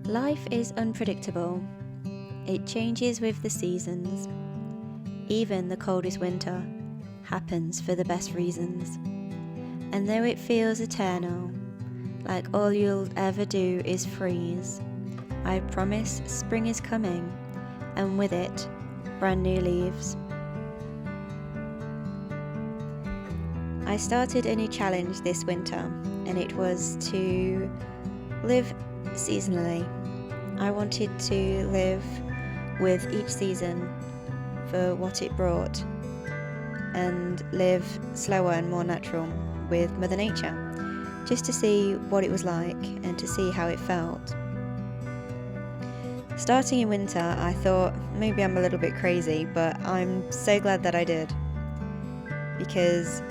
Life is unpredictable. It changes with the seasons. Even the coldest winter happens for the best reasons. And though it feels eternal, like all you'll ever do is freeze, I promise spring is coming, and with it, brand new leaves. I started a new challenge this winter, and it was to live seasonally. I wanted to live with each season for what it brought and live slower and more natural with Mother Nature, just to see what it was like and to see how it felt. Starting in winter, I thought maybe I'm a little bit crazy, but I'm so glad that I did, because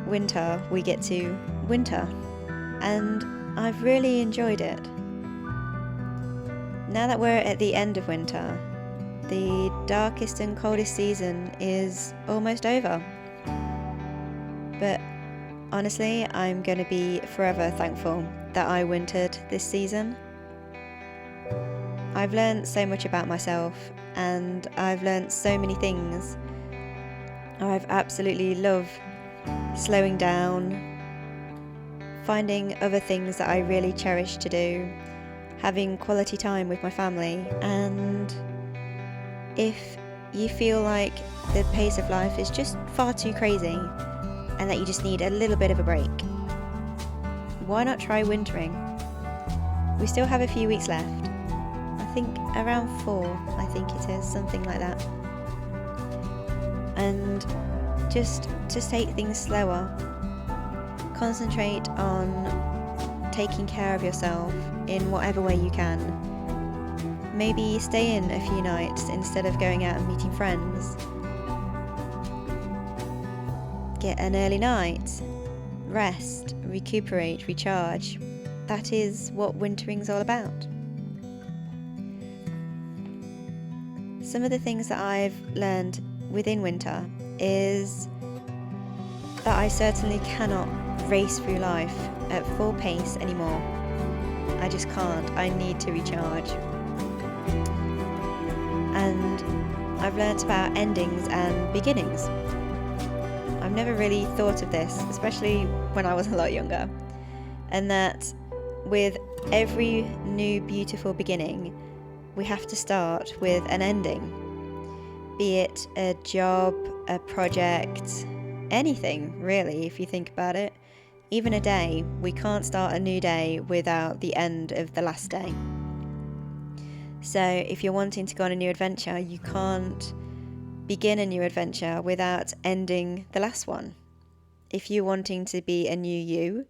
winter, we get to winter, and I've really enjoyed it. Now that we're at the end of winter, the darkest and coldest season is almost over. But honestly, I'm going to be forever thankful that I wintered this season. I've learned so much about myself, and I've learned so many things. I've absolutely loved slowing down, finding other things that I really cherish to do, having quality time with my family, and if you feel like the pace of life is just far too crazy and that you just need a little bit of a break, why not try wintering? We still have a few weeks left. I think around 4, I think it is, something like that. And just to take things slower, concentrate on taking care of yourself in whatever way you can. Maybe stay in a few nights instead of going out and meeting friends. Get an early night, rest, recuperate, recharge. That is what wintering's all about. Some of the things that I've learned within winter is that I certainly cannot race through life at full pace anymore. I just can't. I need to recharge. And I've learnt about endings and beginnings. I've never really thought of this, especially when I was a lot younger. And that with every new beautiful beginning, we have to start with an ending. Be it a job, a project, anything really, if you think about it. Even a day, we can't start a new day without the end of the last day. So if you're wanting to go on a new adventure, you can't begin a new adventure without ending the last one. If you're wanting to be a new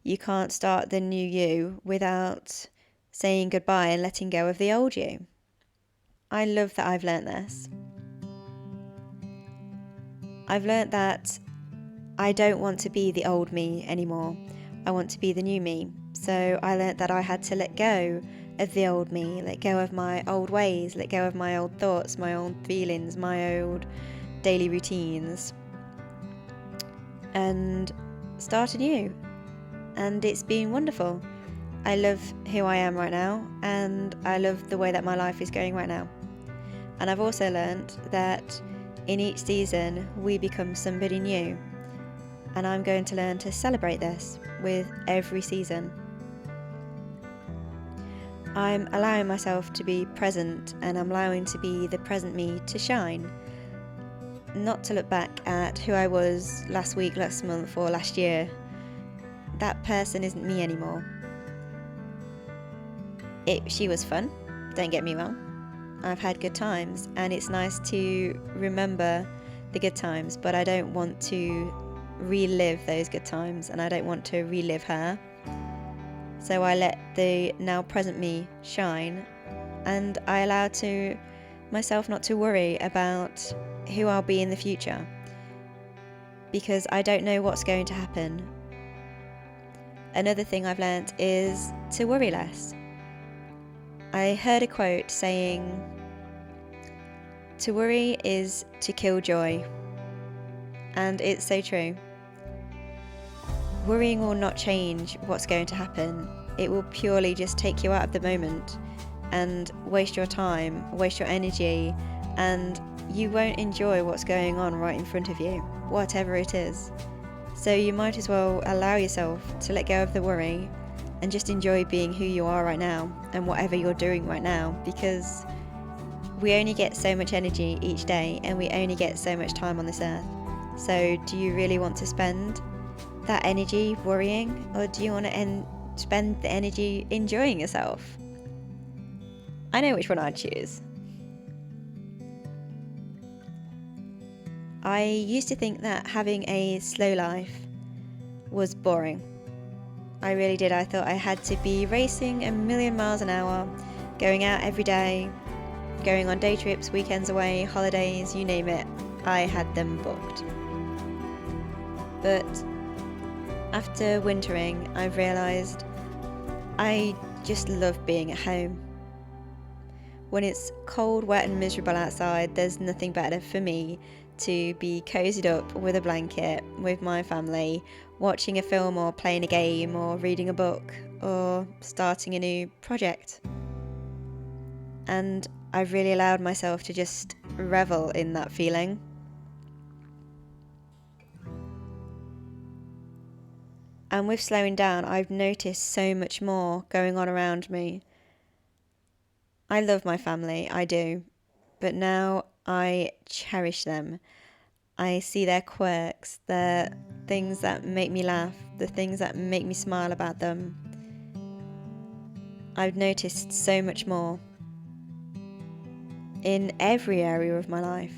you can't start the new you without saying goodbye and letting go of the old you. I love that I've learnt this. I've learnt that I don't want to be the old me anymore. I want to be the new me. So I learnt that I had to let go of the old me, let go of my old ways, let go of my old thoughts, my old feelings, my old daily routines, and start anew. And it's been wonderful. I love who I am right now, and I love the way that my life is going right now. And I've also learnt that in each season we become somebody new, and I'm going to learn to celebrate this with every season. I'm allowing myself to be present, and I'm allowing to be the present me to shine. Not to look back at who I was last week, last month, or last year. That person isn't me anymore. She was fun, don't get me wrong. I've had good times, and it's nice to remember the good times, but I don't want to relive those good times, and I don't want to relive her. So I let the now present me shine, and I allow to myself not to worry about who I'll be in the future, because I don't know what's going to happen. Another thing I've learnt is to worry less. I heard a quote saying, "To worry is to kill joy." And it's so true. Worrying will not change what's going to happen. it will purely just take you out of the moment and waste your time, waste your energy, and you won't enjoy what's going on right in front of you, whatever it is. So you might as well allow yourself to let go of the worry and just enjoy being who you are right now and whatever you're doing right now, because we only get so much energy each day and we only get so much time on this earth. So do you really want to spend that energy worrying, or do you want to spend the energy enjoying yourself? I know which one I'd choose. I used to think that having a slow life was boring. I really did. I thought I had to be racing a million miles an hour, going out every day, going on day trips, weekends away, holidays, you name it. I had them booked. But after wintering, I've realised I just love being at home. When it's cold, wet and miserable outside, there's nothing better for me to be cozied up with a blanket with my family, watching a film or playing a game or reading a book or starting a new project. And I've really allowed myself to just revel in that feeling. And with slowing down, I've noticed so much more going on around me. I love my family, I do, but now I cherish them. I see their quirks, their things that make me laugh, the things that make me smile about them. I've noticed so much more in every area of my life,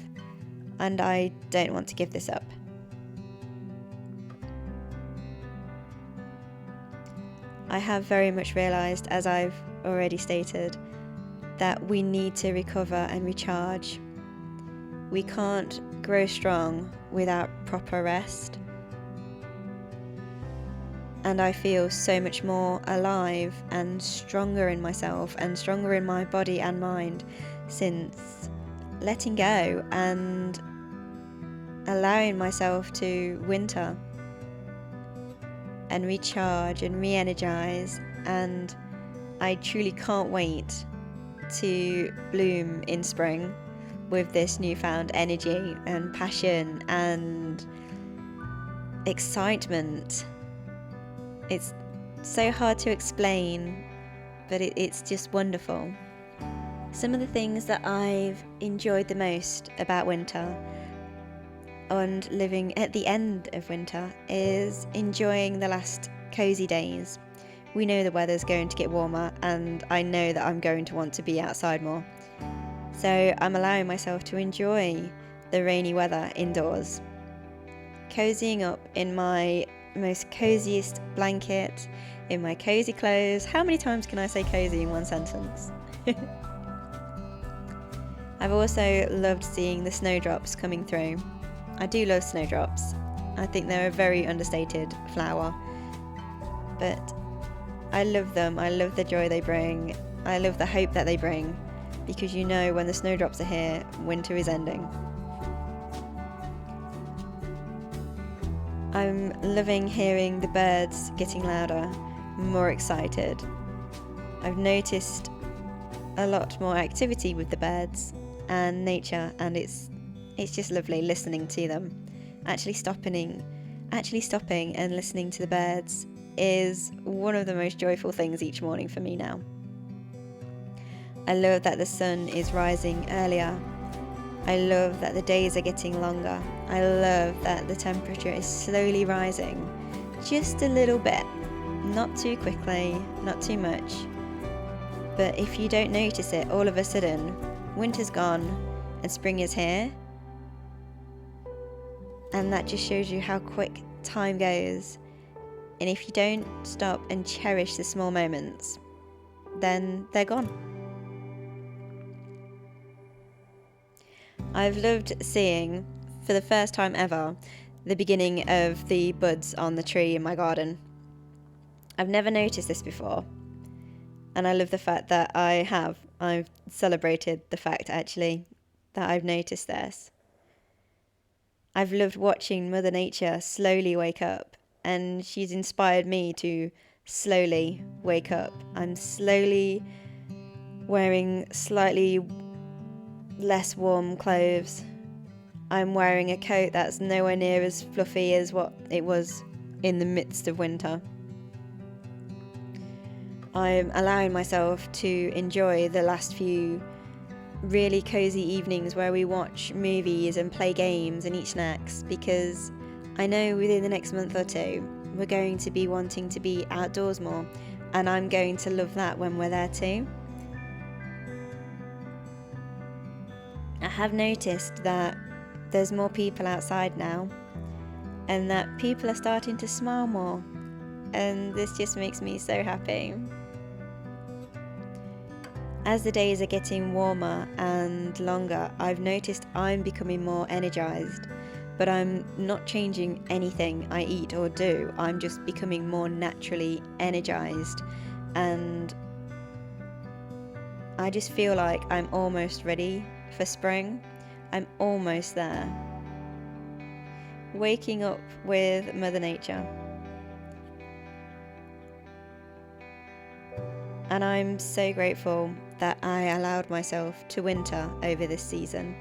and I don't want to give this up. I have very much realised, as I've already stated, that we need to recover and recharge. We can't grow strong without proper rest. And I feel so much more alive and stronger in myself and stronger in my body and mind since letting go and allowing myself to winter and recharge and re-energize. And I truly can't wait to bloom in spring with this newfound energy and passion and excitement. It's so hard to explain, but it's just wonderful. Some of the things that I've enjoyed the most about winter and living at the end of winter is enjoying the last cozy days. We know the weather's going to get warmer, and I know that I'm going to want to be outside more. So I'm allowing myself to enjoy the rainy weather indoors, cozying up in my most coziest blanket, in my cozy clothes. How many times can I say cozy in one sentence? I've also loved seeing the snowdrops coming through. I do love snowdrops. I think they're a very understated flower, but I love them. I love the joy they bring. I love the hope that they bring, because you know when the snowdrops are here, winter is ending. I'm loving hearing the birds getting louder, more excited. I've noticed a lot more activity with the birds and nature, and it's just lovely listening to them. Actually stopping and listening to the birds is one of the most joyful things each morning for me now. I love that the sun is rising earlier. I love that the days are getting longer. I love that the temperature is slowly rising, just a little bit, not too quickly, not too much. But if you don't notice it, all of a sudden, winter's gone and spring is here. And that just shows you how quick time goes. And if you don't stop and cherish the small moments, then they're gone. I've loved seeing, for the first time ever, the beginning of the buds on the tree in my garden. I've never noticed this before. And I love the fact that I've celebrated the fact, actually, that I've noticed this. I've loved watching Mother Nature slowly wake up, and she's inspired me to slowly wake up. I'm slowly wearing slightly less warm clothes. I'm wearing a coat that's nowhere near as fluffy as what it was in the midst of winter. I'm allowing myself to enjoy the last few really cozy evenings where we watch movies and play games and eat snacks, because I know within the next month or two we're going to be wanting to be outdoors more, and I'm going to love that when we're there too. I have noticed that there's more people outside now, and that people are starting to smile more, and this just makes me so happy. As the days are getting warmer and longer, I've noticed I'm becoming more energized, but I'm not changing anything I eat or do. I'm just becoming more naturally energized, and I just feel like I'm almost ready for spring. I'm almost there. Waking up with Mother Nature. And I'm so grateful that I allowed myself to winter over this season.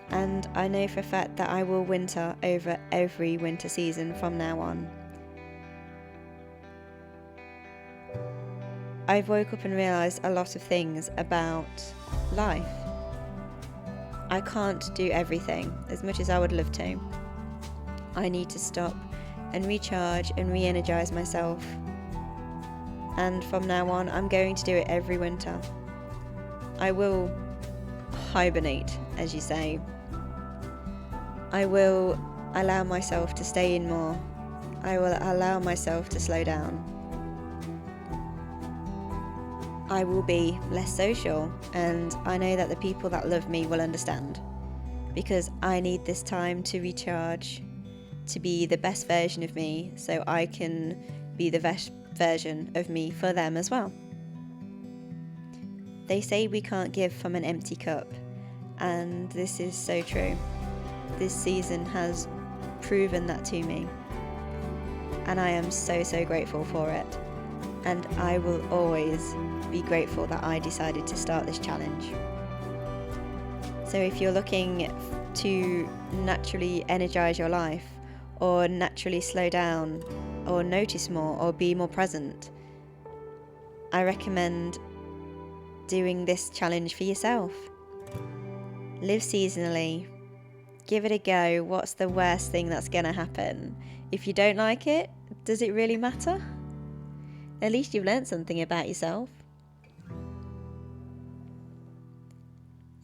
And I know for a fact that I will winter over every winter season from now on. I've woke up and realised a lot of things about life. I can't do everything as much as I would love to. I need to stop and recharge and re-energise myself. And from now on, I'm going to do it every winter. I will hibernate, as you say. I will allow myself to stay in more. I will allow myself to slow down. I will be less social, and I know that the people that love me will understand, because I need this time to recharge, to be the best version of me, so I can be the best version of me for them as well. They say we can't give from an empty cup, and this is so true. This season has proven that to me, and I am so grateful for it, and I will always be grateful that I decided to start this challenge. So if you're looking to naturally energize your life, or naturally slow down, or notice more, or be more present, I recommend doing this challenge for yourself. Live seasonally. Give it a go. What's the worst thing that's going to happen? If you don't like it, does it really matter? At least you've learned something about yourself.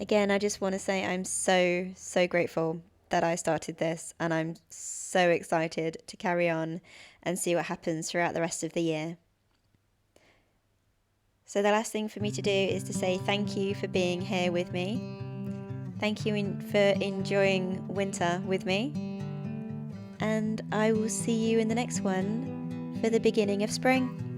Again, I just want to say I'm so grateful that I started this, and I'm so excited to carry on and see what happens throughout the rest of the year. So the last thing for me to do is to say thank you for being here with me. Thank you for enjoying winter with me. And I will see you in the next one for the beginning of spring.